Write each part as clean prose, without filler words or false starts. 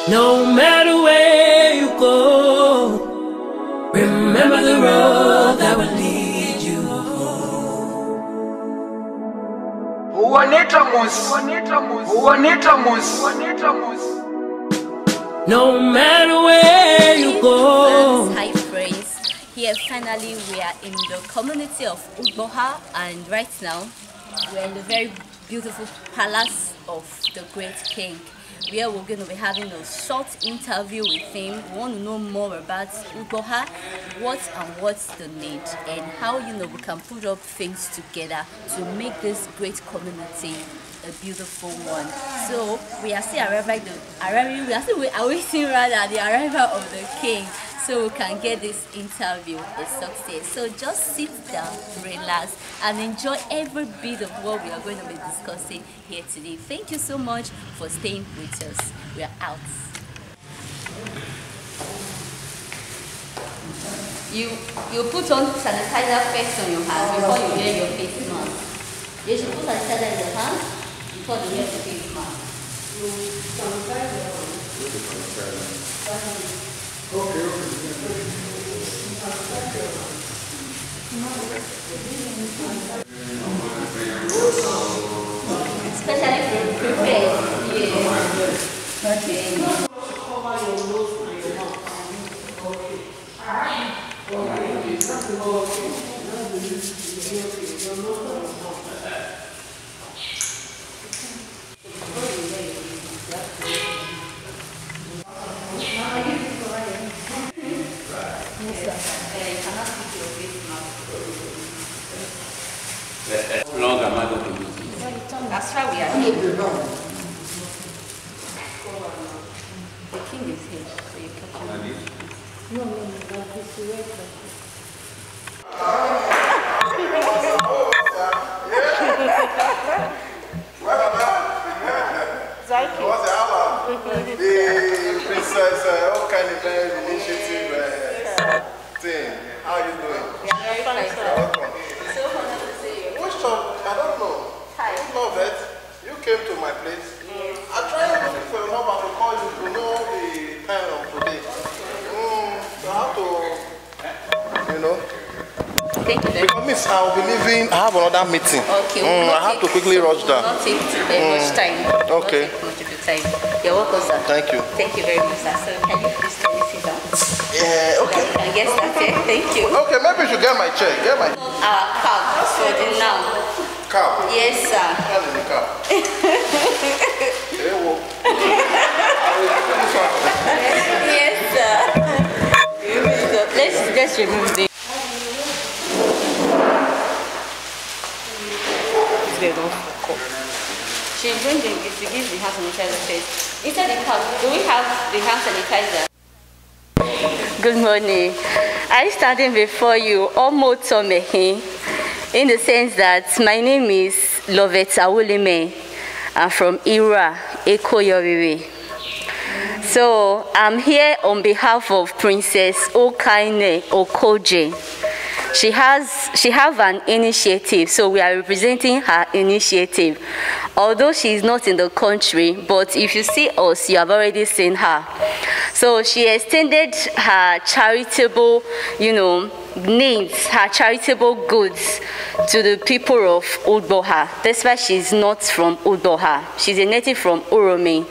No matter where you go, remember the road that will lead you home. No matter where you go. Hi friends, here finally we are in the community of Ugboha, and right now we are in the very beautiful palace of the great king, where we're going to be having a short interview with him. We want to know more about Ugboha, what's the need, and how we can put up things together to make this great community a beautiful one. So we are still awaiting the arrival of the king, so we can get this interview a success. So just sit down, relax, and enjoy every bit of what we are going to be discussing here today. Thank you so much for staying with us. We are out. You put on sanitizer first on your hand before you wear your face mask. You should put sanitizer in your hand before you wear the face mask. Especially prepared. Yeah. Okay. Cover your nose and your mouth. How long am I going to use it? That's why we are here. The king is here, so you catch him. No, that's the way. The Princess Okaine initiative thing. How are you doing? Very fine, sir. Welcome. So honored to see you. Which shop? I don't know. Hi. I don't know that. You came to my place. Yes. I tried looking for your number to call you to know the time of today. So I have to, Thank you very much. Because Miss, I'll be leaving. I have another meeting. Okay. I have to quickly rush down. Not take very much time. Okay. Not take much of your time. You're welcome, sir. Thank you. Thank you very much, sir. So can you please sit down? Yeah, okay. So I guess that's it. Thank you. Okay, maybe you should get my check. Get my Cab for the now. cab. Yes, sir. How is the cab? Yes, sir. So let's remove this. She's going to give the hand sanitizer first. Inside the cup, do we have the hand sanitizer? Good morning. I standing before you almost in the sense that my name is Lovette Awulime. I'm from Ira, Ekoyoriri. So I'm here on behalf of Princess Okaine Okoje. She have an initiative, so we are representing her initiative. Although she is not in the country, but if you see us, you have already seen her. So she extended her charitable, needs, her charitable goods to the people of Ugboha. That's why she's not from Ugboha. She's a native from Uromi.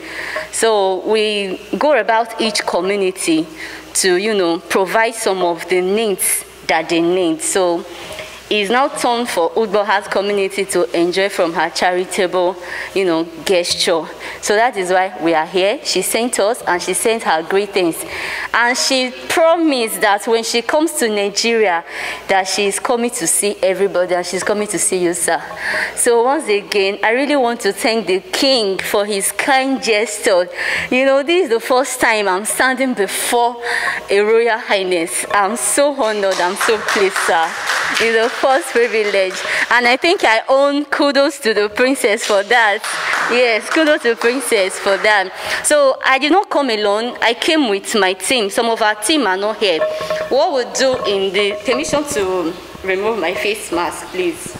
So we go about each community to, provide some of the needs that they need. So it's now turn for Ugboha's community to enjoy from her charitable, gesture. So that is why we are here. She sent us and she sent her greetings. And she promised that when she comes to Nigeria, that she is coming to see everybody and she's coming to see you, sir. So once again, I really want to thank the king for his kind gesture. This is the first time I'm standing before a royal highness. I'm so honored, I'm so pleased, sir. It's the first privilege. And I think I own kudos to the princess for that. Yes, kudos to the princess for that. So I did not come alone. I came with my team. Some of our team are not here. What we'll do in the permission to remove my face mask, please.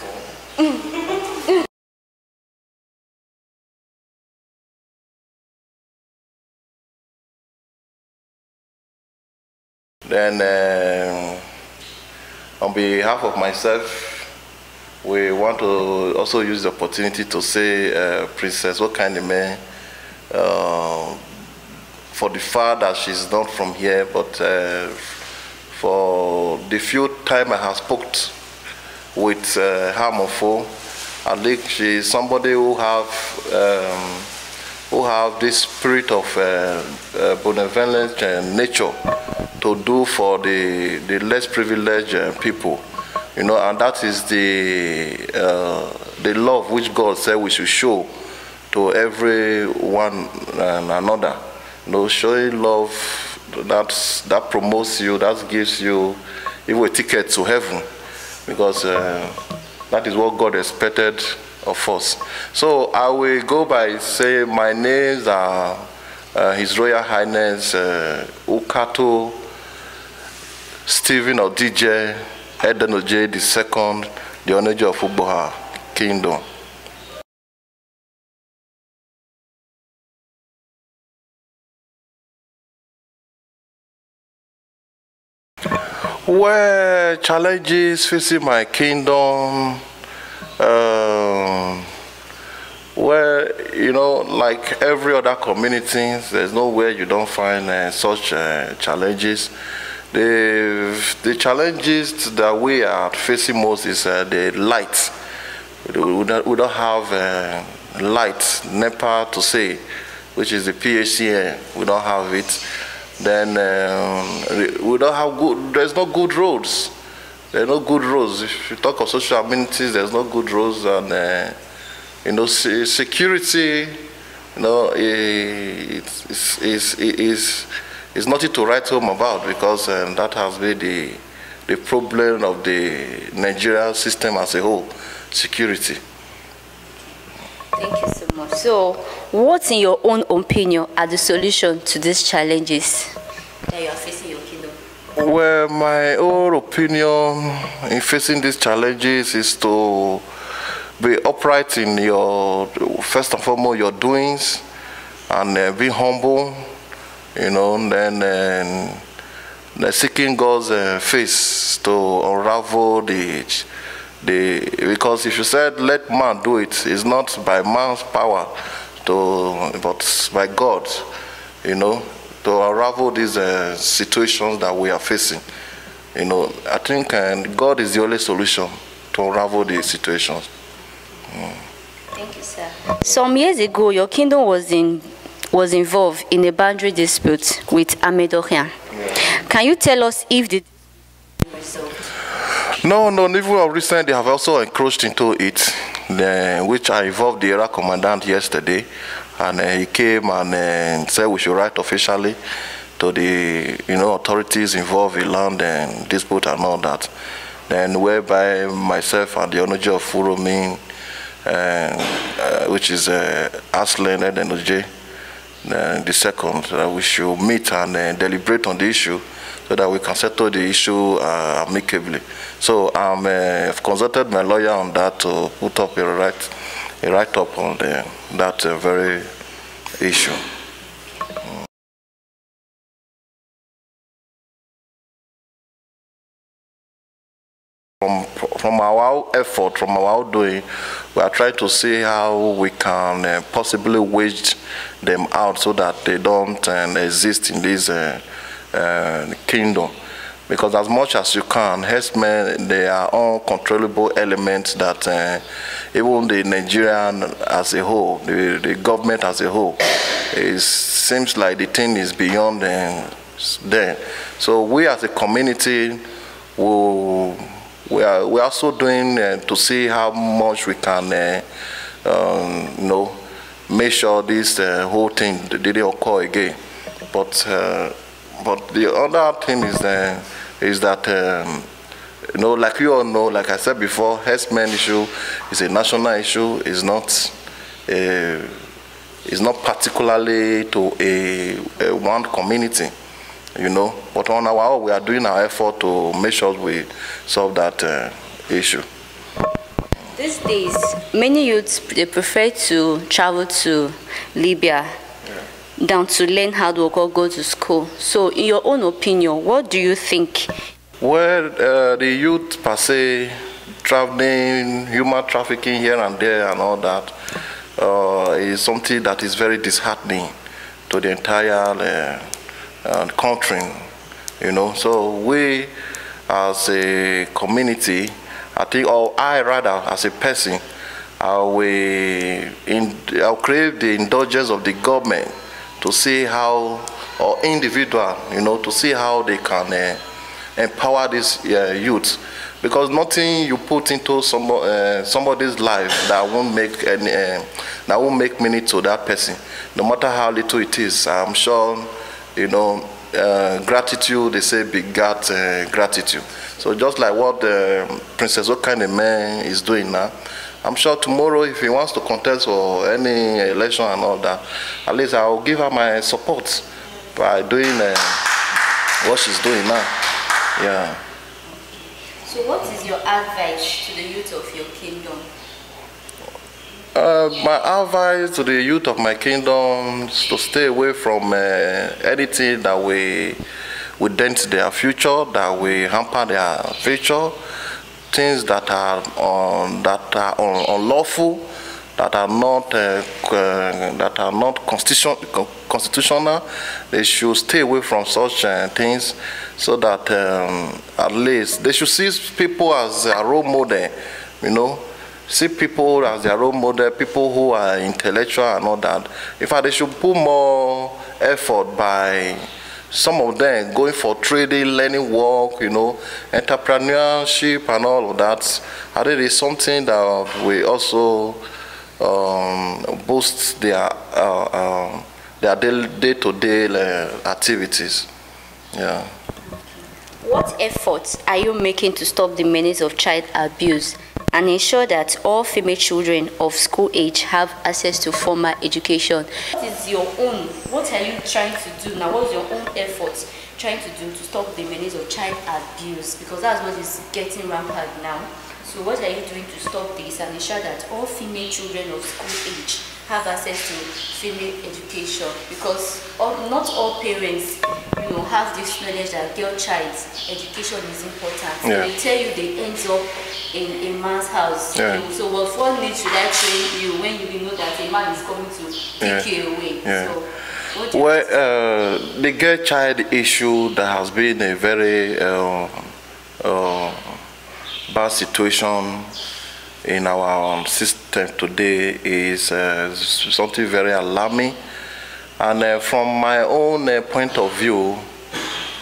Then on behalf of myself, we want to also use the opportunity to say Princess Okaine, for the fact that she's not from here, but for the few time I have spoken with her, I think she's somebody who have this spirit of benevolent nature to do for the less privileged people, you know, and that is the love which God said we should show to everyone and another. You know, showing love that promotes you, that gives you even a ticket to heaven, because that is what God expected of us. So I will go by saying my names are His Royal Highness Ukato Stephen Onojie Onojie II, the Onojie of Ugboha Kingdom. Well, challenges facing my kingdom, well, you know, like every other community, there's nowhere you don't find such challenges. The challenges that we are facing most is the light. We don't have light, NEPA to say, which is the PHCN. We don't have it. Then we don't have there's no good roads. There are no good roads. If you talk of social amenities, there's no good roads, and you know, security, you know, it's nothing to write home about, because that has been the problem of the Nigerian system as a whole, security. Thank you so much. So, what, in your own opinion, are the solutions to these challenges that you are facing in your kingdom? Well, my own opinion in facing these challenges is to be upright in your, first and foremost, your doings, and be humble, you know, then seeking God's face to unravel because if you said let man do it, it's not by man's power, but by God, you know, to unravel these situations that we are facing. You know, I think God is the only solution to unravel these situations. Thank you, sir. Some years ago, your kingdom was involved in a boundary dispute with Onojie. Yeah. Can you tell us if the resolved? No, even recently they have also encroached into it, which I involved the area commandant yesterday, and he came and said we should write officially to the authorities involved in land and dispute and all that. Then whereby myself and the Onojie of Uromin, which is Aslan and Onojie, the second, we should meet and deliberate on the issue, so that we can settle the issue amicably. So I've consulted my lawyer on that to put up a write-up on that very issue. From our effort, from our doing, we are trying to see how we can possibly wage them out so that they don't exist in this kingdom. Because as much as you can, herdsmen, they are uncontrollable elements that even the Nigerian as a whole, the government as a whole, it seems like the thing is beyond them. So we as a community, we are also doing to see how much we can, make sure this whole thing didn't occur again. But the other thing is that like you all know, like I said before, herdsmen issue is a national issue. It's not particularly to a one community, you know. But on our own, we are doing our effort to make sure we solve that issue. These days, many youths, they prefer to travel to Libya. Yeah. down to learn hard work or go to school. So in your own opinion, what do you think? Well, the youth per se, traveling, human trafficking here and there and all that, is something that is very disheartening to the entire country, you know. So we as a community, I think, or I rather as a person, I'll crave the indulgence of the government to see how, or individual, you know, to see how they can empower these youth, because nothing you put into somebody's life that won't make any, that won't make meaning to that person, no matter how little it is. I'm sure, you know, gratitude, they say, begat gratitude. So just like what Princess Okaine is doing now, I'm sure tomorrow, if he wants to contest for any election and all that, at least I'll give her my support by doing what she's doing now. Yeah. So what is your advice to the youth of your kingdom? My advice to the youth of my kingdom is to stay away from anything that will dent their future, that will hamper their future, things that are unlawful, that are not constitutional. They should stay away from such things, so that at least they should see people as a role model, you know. See people as their role model, people who are intellectual and all that. In fact, they should put more effort by some of them going for trading, learning work, you know, entrepreneurship and all of that. I think it's something that will also boost their day-to-day activities. Yeah. What efforts are you making to stop the menace of child abuse and ensure that all female children of school age have access to formal education? What is your own? What are you trying to do now? What's your own efforts trying to do to stop the menace of child abuse? Because that's what is getting rampant now. So what are you doing to stop this and ensure that all female children of school age have access to female education? Because not all parents, you know, have this knowledge that girl child's education is important. Yeah. They tell you they end up in a man's house. Yeah. So what for need should I train you when you know that a man is coming to take you away? Yeah. So, well, the girl child issue that has been a very bad situation in our system today is something very alarming. And from my own point of view,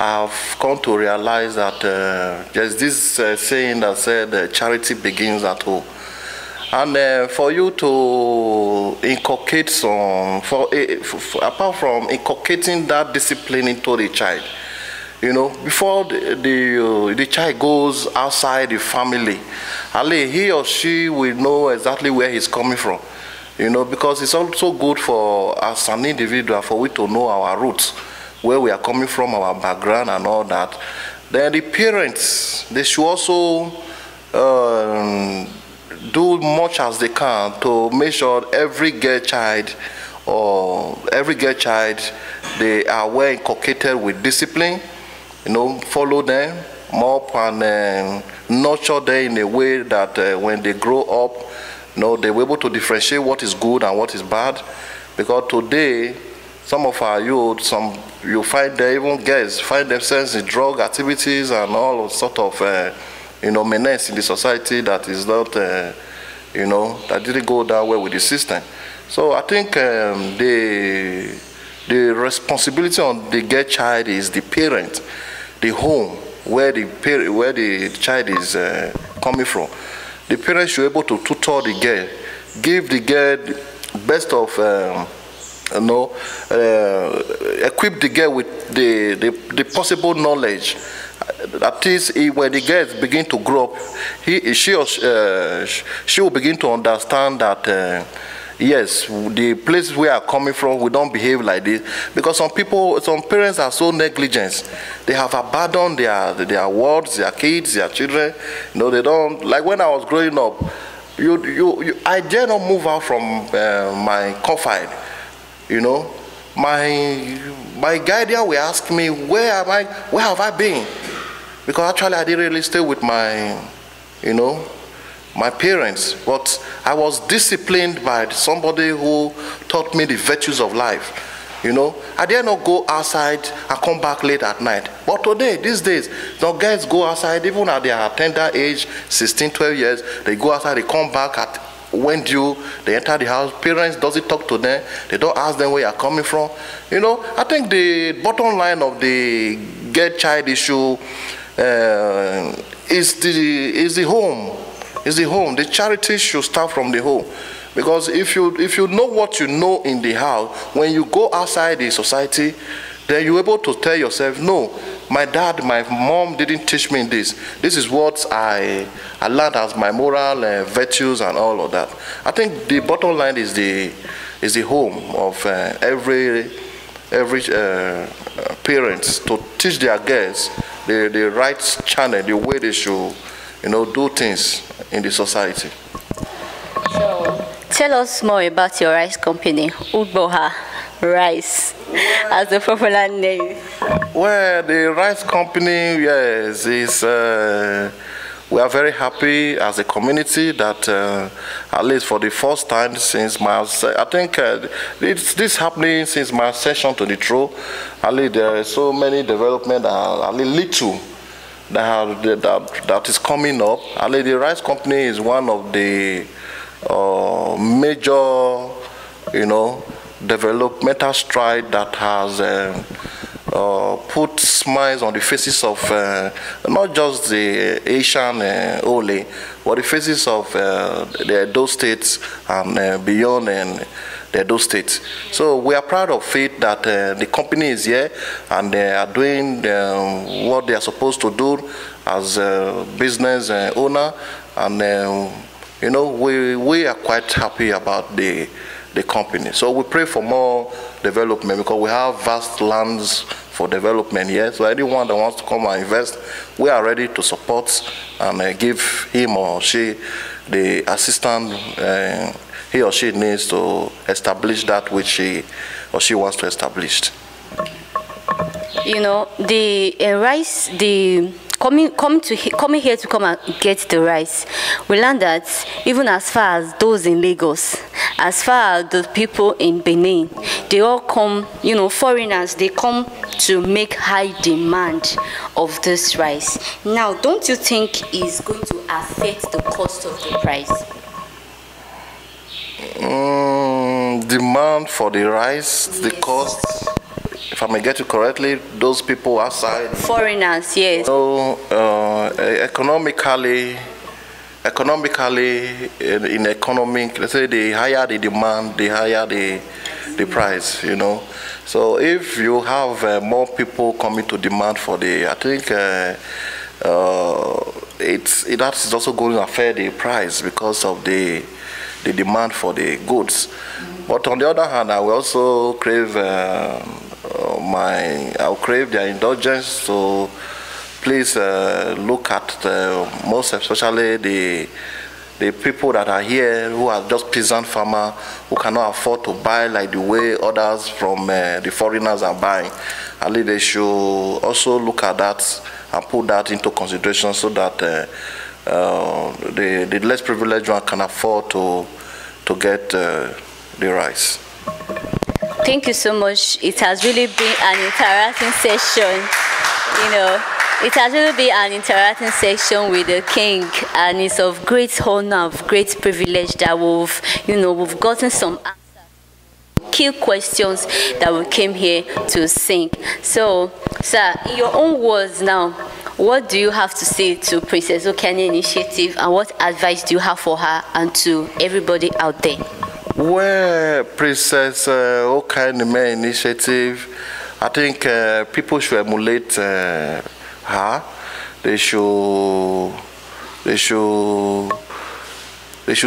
I've come to realize that there's this saying that said charity begins at home. And for you to inculcate apart from inculcating that discipline into the child, you know, before the child goes outside the family, he or she will know exactly where he's coming from, you know, because it's also good for, as an individual, for we to know our roots, where we are coming from, our background and all that. Then the parents, they should also do much as they can to make sure every girl child, they are well inculcated with discipline. You know, follow them, mop and nurture them in a way that when they grow up, you know, they're able to differentiate what is good and what is bad. Because today, some of our youth, you find they even girls find themselves in drug activities and all sort of, you know, menace in the society that is not, you know, that didn't go that way with the system. So I think the responsibility on the girl child is the parent, the home where the child is coming from. The parents should be able to tutor the girl, give the girl best of, you know, equip the girl with the possible knowledge. At least when the girls begin to grow up, she will begin to understand that yes, the places we are coming from, we don't behave like this. Because some parents are so negligent. They have abandoned their wards, their kids, their children. You know, they don't, like when I was growing up, I dare not move out from my confine. You know, my guardian will ask me, where have I been? Because actually I didn't really stay with my, my parents, but I was disciplined by somebody who taught me the virtues of life. I dare not go outside and come back late at night. But today, these days, guys go outside, even at their tender age, 16, 12 years, they go outside, they come back at when due, they enter the house, parents doesn't talk to them, they don't ask them where you're coming from. I think the bottom line of the get child issue is the home. Is the home. The charity should start from the home. Because if you know what you know in the house, when you go outside the society, then you're able to tell yourself, no, my dad, my mom didn't teach me this. This is what I learned as my moral virtues and all of that. I think the bottom line is the home of every parents to teach their girls the right channel, the way they should, do things in the society. So, tell us more about your rice company, Ugboha Rice, as the popular name. Well, the rice company, yes, is we are very happy as a community that at least for the first time since my, I think this happening since my session to the throne. At least there are so many development, at least little that is coming up. At least the rice company is one of the major, developmental stride that has put smiles on the faces of not just the Asian only, but the faces of the Edo states and beyond and the Edo states. So we are proud of it that the company is here and they are doing what they are supposed to do as a business owner, and we are quite happy about the company. So we pray for more development because we have vast lands for development here. So anyone that wants to come and invest, we are ready to support and give him or she the assistance he or she needs to establish that which he or she wants to establish. The rice, coming here to come and get the rice, we learned that even as far as those in Lagos, as far as the people in Benin, they all come, foreigners, they come to make high demand of this rice. Now, don't you think it's going to affect the cost of the price? Demand for the rice, yes. The cost, if I may get it correctly, those people outside. Foreigners, yes. So, economically, in economic, let's say the higher the demand, the higher the price, So if you have more people coming to demand for I think that is also going to affect the price because of the demand for the goods. But on the other hand, I will also crave I'll crave their indulgence. So please look at most especially the people that are here who are just peasant farmers who cannot afford to buy like the way others from the foreigners are buying. At least they should also look at that and put that into consideration so that the less privileged one can afford to get the rice. Thank you so much. It has really been an interactive session. It has really been an interactive session with the king, and it's of great honor, of great privilege that we've gotten some key questions that we came here to sing. So, sir, in your own words now, what do you have to say to Princess Okaine Initiative, and what advice do you have for her and to everybody out there? Well, Princess Okaine Initiative, I think people should emulate her. They should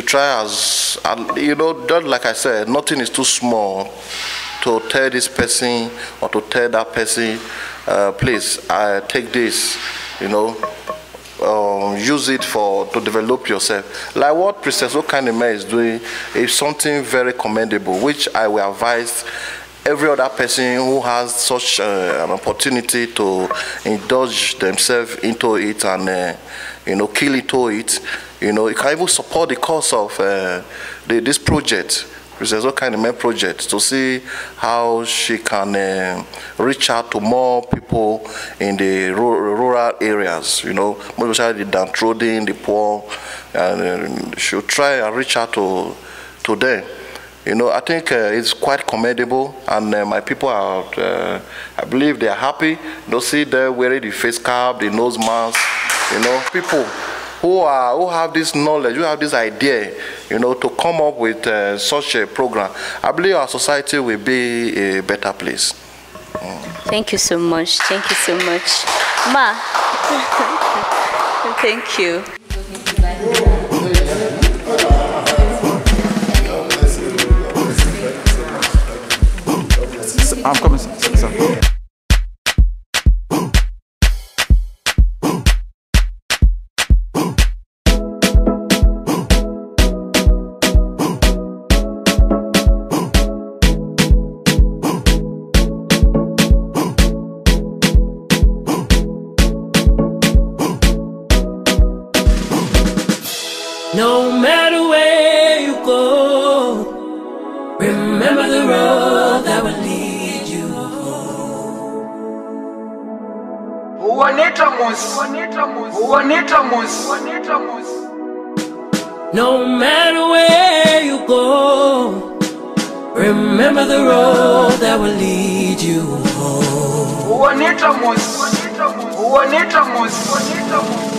try as, just like I said, nothing is too small to tell this person or to tell that person, please, take this, use it to develop yourself. Like what Princess Okaine is doing is something very commendable, which I will advise every other person who has such an opportunity to indulge themselves into it and kill into it, you can even support the cause of this project. There's all kind of main project to see how she can reach out to more people in the rural areas, more especially the downtrodden, the poor, and she'll try and reach out to them. I think it's quite commendable, and my people are, I believe they are happy. See them wearing the face cap, the nose mask, people who have this knowledge, who have this idea, to come up with such a program. I believe our society will be a better place. Thank you so much. Thank you so much. Ma, thank you. I'm coming, sir. No matter where you go, remember the road that will lead you home. No matter where you go, remember the road that will lead you home.